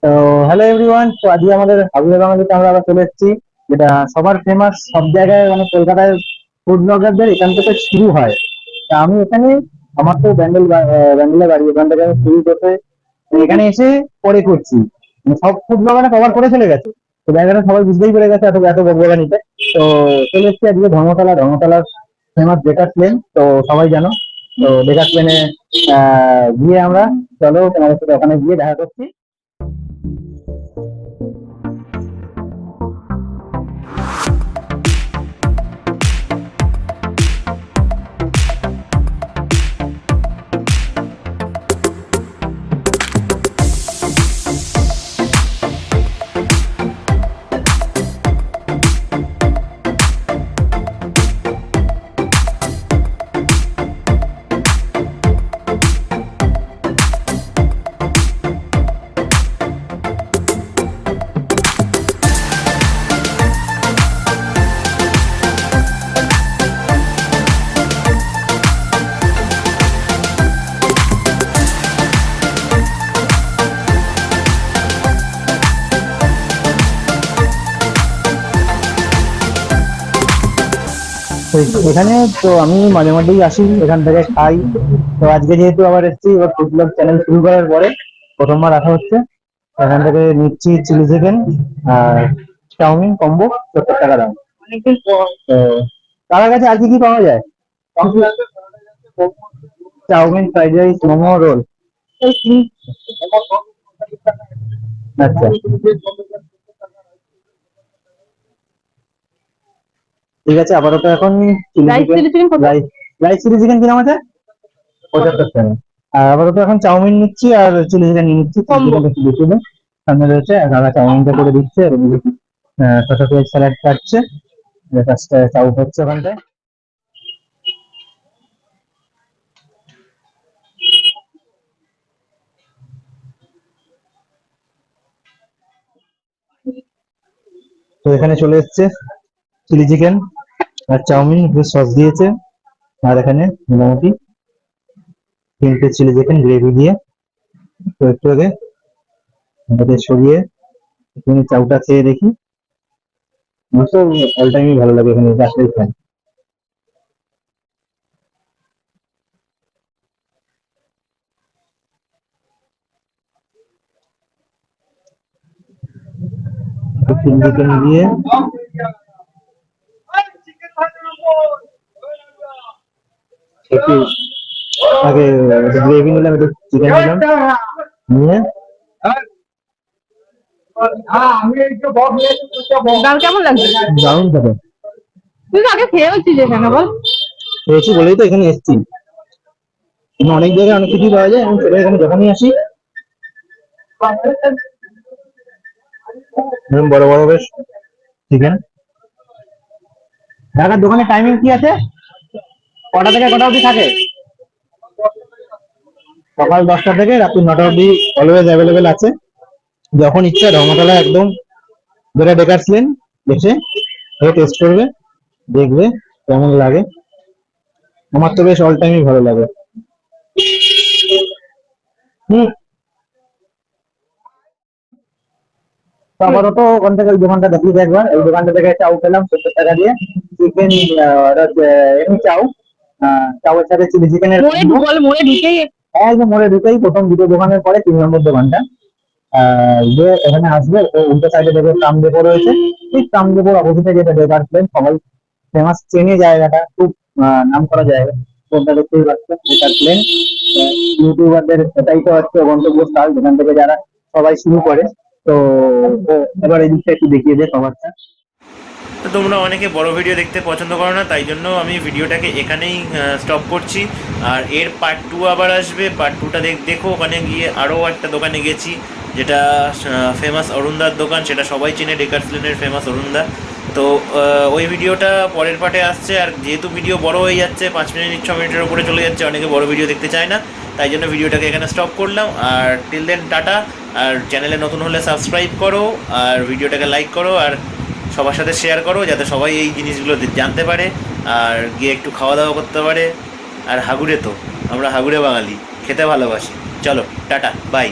তো hello everyone, তো আজকে আমাদের হাবুড়ে বাঙালিতে আমরা আবার চলে এসেছি, যেটা সবার ফেমাস সব জায়গায়, মানে কলকাতায় ফুড ব্লগারদের এখান থেকে শুরু হয়। তা আমি এখানে, আমার তো ব্যান্ডেলে বাড়ি, এখান থেকে আমি শুরু করতে এখানে এসে পরে করছি। মানে সব ফুড ব্লগাররা কভার করে চলে গেছে, তো জায়গাটা সবাই বুঝতেই পেরে গেছে এত এত বকবকানিতে। তো চলে এসেছি আজকে ধর্মতলার ফেমাস বেকার প্লেন, তো সবাই জানো। তো বেকার প্লেনে গিয়ে আমরা, চলো তোমাদের সাথে ওখানে গিয়ে দেখা করছি। তো এখানে তো আমি মাঝে মধ্যেই আসি, এখান থেকে খাই। তো আজকে যেহেতু আবার এসেছি, এবার ফুড ব্লগ চ্যানেল শুরু করার পরে প্রথমবার আসা হচ্ছে। এখান থেকে নিচ্ছি চিলি চিকেন আর চাউমিন কম্বো, 70 টাকা দাম। তো তার কাছে আর কি কি পাওয়া যায়? Chow mein, fried rice, momo, roll. আচ্ছা, ঠিক আছে। আপাতত এখন chilli chicken, rice chilli chicken কি নাম আছে? 75 টাকা। আর আপাতত এখন চাউমিন নিচ্ছি আর চিলি চিকেন নিয়ে নিচ্ছি, চিকেনটা একটু বেশি দেয়। সামনে রয়েছে আর দাদা চাউমিনটা করে দিচ্ছে, আর এদিকে শসা পেঁয়াজ স্যালাড কাটছে, কাজটা চাউ হচ্ছে ওখানটায়। তো এখানে চলে এসছে চিলি চিকেন আর চাউমিন, সস দিয়েছে। আর এখানে মোটামুটি 3টে চিলি চিকেন গ্রেভি দিয়ে। তো একটু আগে আমাদের সরিয়ে এখানে চাউটা খেয়ে দেখি। আমার তো অল টাইমই ভালো লাগে এখানে আসলেই খাই। চিলি চিকেন দিয়ে একটু আগে গ্রেভি নিলাম, একটু চিকেন নিলাম, নিয়ে ডাল কেমন লাগছে? দারুণ খেতে। তুই তো আগে খেয়েওছিস এখানে, বল। খেয়েছি বলেই তো এখানে এসেছি। অনেক জায়গায় অনেক কিছু পাওয়া যায়, আমি সেটা এখানে যখনই আসি এরকম বড় বড় বেশ চিকেন। ঢাকার দোকানে টাইমিং কি আছে? কটা থেকে কটা অবধি থাকে? সকাল 10টা থেকে রাত্রি 9টা অবধি অলওয়েজ অ্যাভেলেবেল আছে। যখন ইচ্ছা ধর্মতলা একদম যেটা ডেকার্সলেন এসে টেস্ট করবে, দেখবে কেমন লাগে। আমার তো বেশ অল টাইমই ভালো লাগে। হুম। তো আপাতত ওখান থেকে ওই দোকানটা দেখিয়ে একবার, এই দোকানটা থেকে চাউ পেলাম 70 টাকা দিয়ে। চিকেন এমনি চাউ, চাউয়ের সাথে চিলি চিকেনের মোড়ে ঢুকেই একদম মোড়ে ঢুকেই প্রথম দুটো দোকানের পরে 3 নম্বর দোকানটা। যে এখানে আসবে, তো উল্টো সাইডে দেখবে ট্রাম ডেপো রয়েছে। ঠিক ট্রাম ডেপোর অপোজিটে যেটা বেকার প্লেন, সবাই ফেমাস, চেনে জায়গাটা, খুব নাম করা জায়গা। কোনটা দেখতেই পাচ্ছেন বেকার প্লেন। ইউটিউবারদের এটাই তো হচ্ছে গন্তব্যস্থল, যেখান থেকে যারা সবাই শুরু করে। তো এবার এই দিকটা একটু দেখিয়ে দেয় সবারটা। তো তোমরা অনেকে বড় ভিডিও দেখতে পছন্দ করো না, তাই জন্য আমি ভিডিওটাকে এখানেই স্টপ করছি। আর এর পার্ট 2 আবার আসবে। পার্ট 2টা দেখো। ওখানে গিয়ে আরও একটা দোকানে গেছি, যেটা ফেমাস অরুণদার দোকান, সেটা সবাই চেনে, ডেকার্সলেনের ফেমাস অরুণদা। তো ওই ভিডিওটা পরের পার্টে আসছে। আর যেহেতু ভিডিও বড় হয়ে যাচ্ছে, 5 মিনিট 6 মিনিটের উপরে চলে যাচ্ছে, অনেকে বড় ভিডিও দেখতে চায় না, তাই জন্য ভিডিওটাকে এখানে স্টপ করলাম। আর টিল দেন টাটা। আর চ্যানেলে নতুন হলে সাবস্ক্রাইব করো, আর ভিডিওটাকে লাইক করো, আর সবার সাথে শেয়ার করো, যাতে সবাই এই জিনিসগুলো জানতে পারে আর গিয়ে একটু খাওয়া দাওয়া করতে পারে। আর হাগুড়ে তো আমরা হাগুড়ে বাঙালি, খেতে ভালোবাসি। চলো টাটা, বাই।